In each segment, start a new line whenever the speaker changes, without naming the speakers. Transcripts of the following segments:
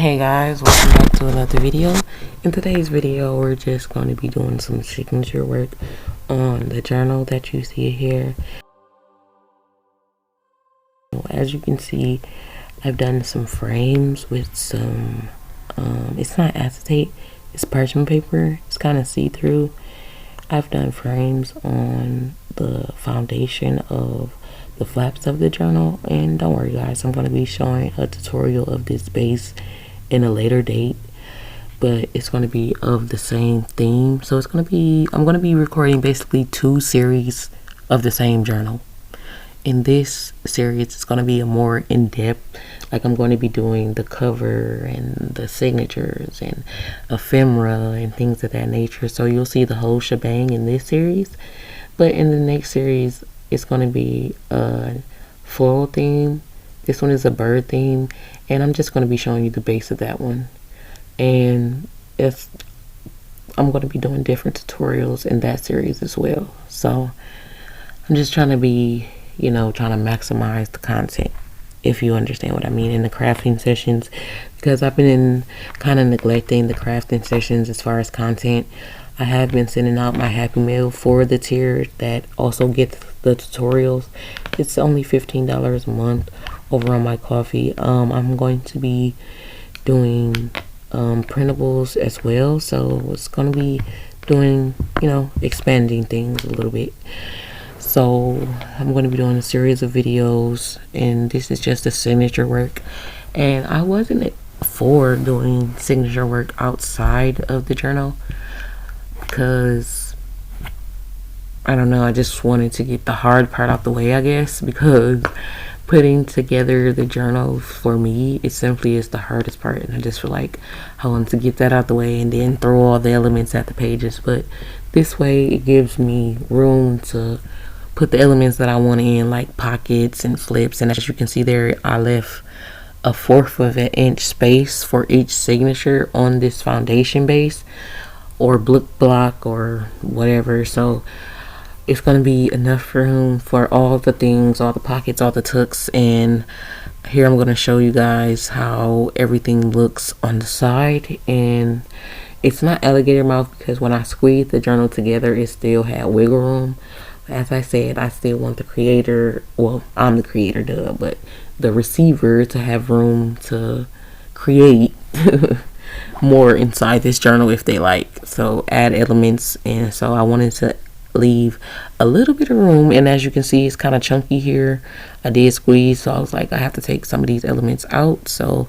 Hey guys, welcome back to another video. In today's video, we're just going to be doing some signature work on the journal that you see here. As you can see, I've done some frames with some, it's not acetate, it's parchment paper. It's kind of see-through. I've done frames on the foundation of the flaps of the journal, and don't worry guys, I'm going to be showing a tutorial of this base in a later date, but it's going to be of the same theme. So it's going to be, I'm going to be recording basically two series of the same journal. In this series, it's going to be a more in-depth, like I'm going to be doing the cover and the signatures and ephemera and things of that nature. So you'll see the whole shebang in this series. But in the next series, it's going to be a floral theme. This one is a bird theme, and I'm just going to be showing you the base of that one. And I'm going to be doing different tutorials in that series as well. So I'm just trying to be, trying to maximize the content, if you understand what I mean, in the crafting sessions, because I've been kind of neglecting the crafting sessions as far as content. I have been sending out my Happy Mail for the tier that also gets the tutorials. It's only $15 a month over on my Ko-fi. I'm going to be doing printables as well, so it's going to be doing, expanding things a little bit. So I'm going to be doing a series of videos, and this is just a signature work. And I wasn't for doing signature work outside of the journal because I don't know, I just wanted to get the hard part out the way, I guess, because putting together the journal for me, it simply is the hardest part, and I just feel like I want to get that out the way and then throw all the elements at the pages. But this way it gives me room to put the elements that I want in, like pockets and flips. And as you can see there, I left a 1/4 of an inch space for each signature on this foundation base or book block or whatever. So it's going to be enough room for all the things, all the pockets, all the tucks. And here I'm going to show you guys how everything looks on the side. And it's not alligator mouth because when I squeezed the journal together, it still had wiggle room. As I said, I still want the creator, well, I'm the creator, duh, but the receiver to have room to create more inside this journal if they like. So add elements, and so I wanted to leave a little bit of room. And as you can see, it's kind of chunky here. I did squeeze, so I was like, I have to take some of these elements out. So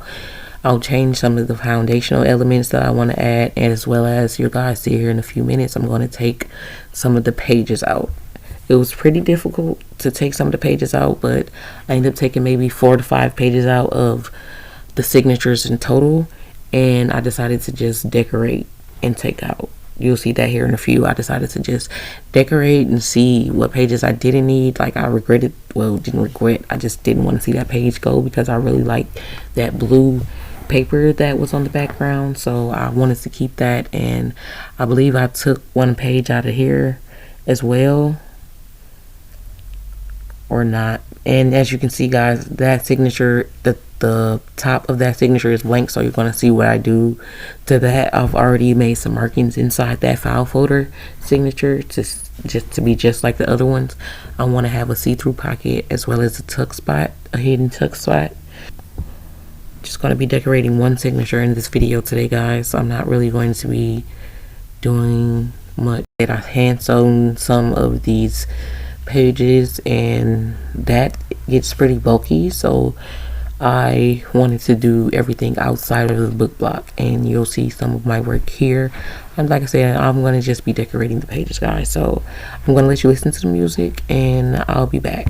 I'll change some of the foundational elements that I want to add, and as well as you guys see here in a few minutes, I'm going to take some of the pages out. It was pretty difficult to take some of the pages out, but I ended up taking maybe 4 to 5 pages out of the signatures in total, and I decided to just decorate and take out. You'll see that here in a few. I decided to just decorate and see what pages I didn't need. Like I regretted, well, didn't regret, I just didn't want to see that page go because I really liked that blue paper that was on the background, so I wanted to keep that. And I believe I took one page out of here as well, or not. And as you can see guys, that signature, the top of that signature is blank, so you're going to see what I do to that. I've already made some markings inside that file folder signature to be just like the other ones. I want to have a see-through pocket as well as a tuck spot, a hidden tuck spot. Just going to be decorating one signature in this video today guys. I'm not really going to be doing much. I hand sewn some of these pages and that gets pretty bulky, so I wanted to do everything outside of the book block, and you'll see some of my work here. And like I said, I'm going to just be decorating the pages guys, so I'm going to let you listen to the music and I'll be back.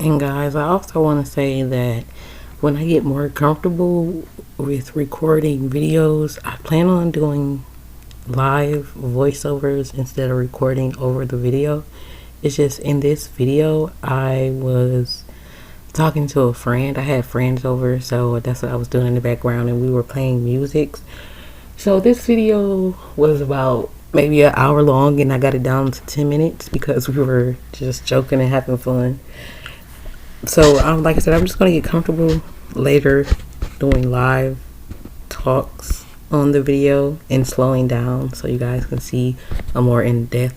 And guys, I also want to say that when I get more comfortable with recording videos, I plan on doing live voiceovers instead of recording over the video. It's just in this video, I was talking to a friend. I had friends over, so that's what I was doing in the background, and we were playing music. So this video was about maybe an hour long, and I got it down to 10 minutes because we were just joking and having fun. So like I said, I'm just gonna get comfortable later doing live talks on the video and slowing down so you guys can see a more in-depth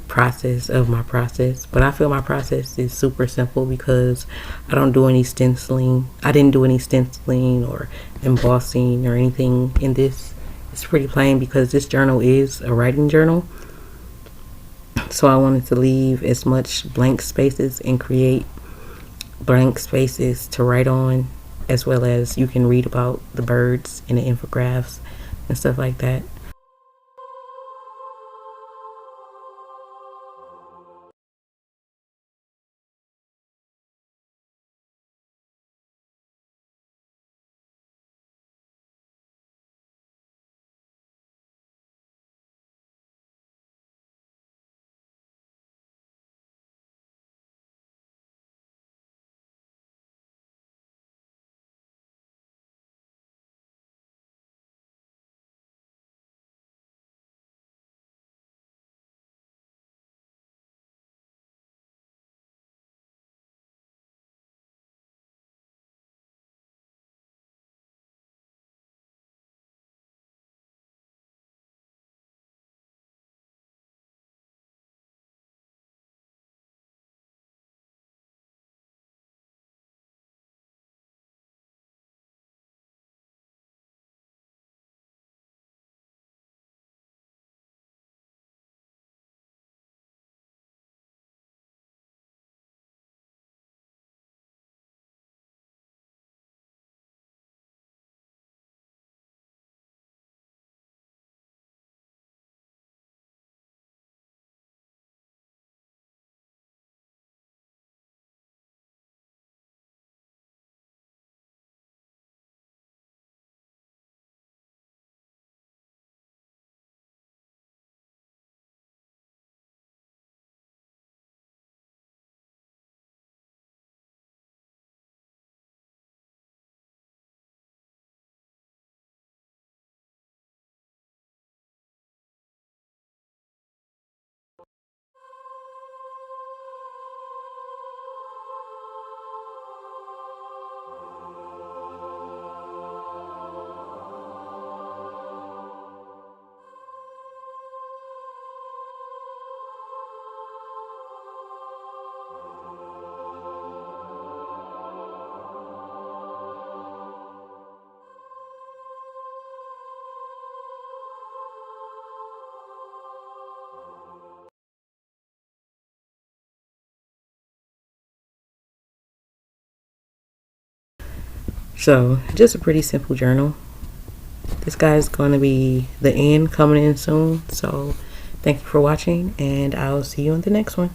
process of my process. But I feel my process is super simple because I don't do any stenciling. I didn't do any stenciling or embossing or anything in this. It's pretty plain because this journal is a writing journal, so I wanted to leave as much blank spaces and create blank spaces to write on, as well as you can read about the birds in the infographics and stuff like that. So just a pretty simple journal. This guy's going to be the end coming in soon. So thank you for watching, and I'll see you in the next one.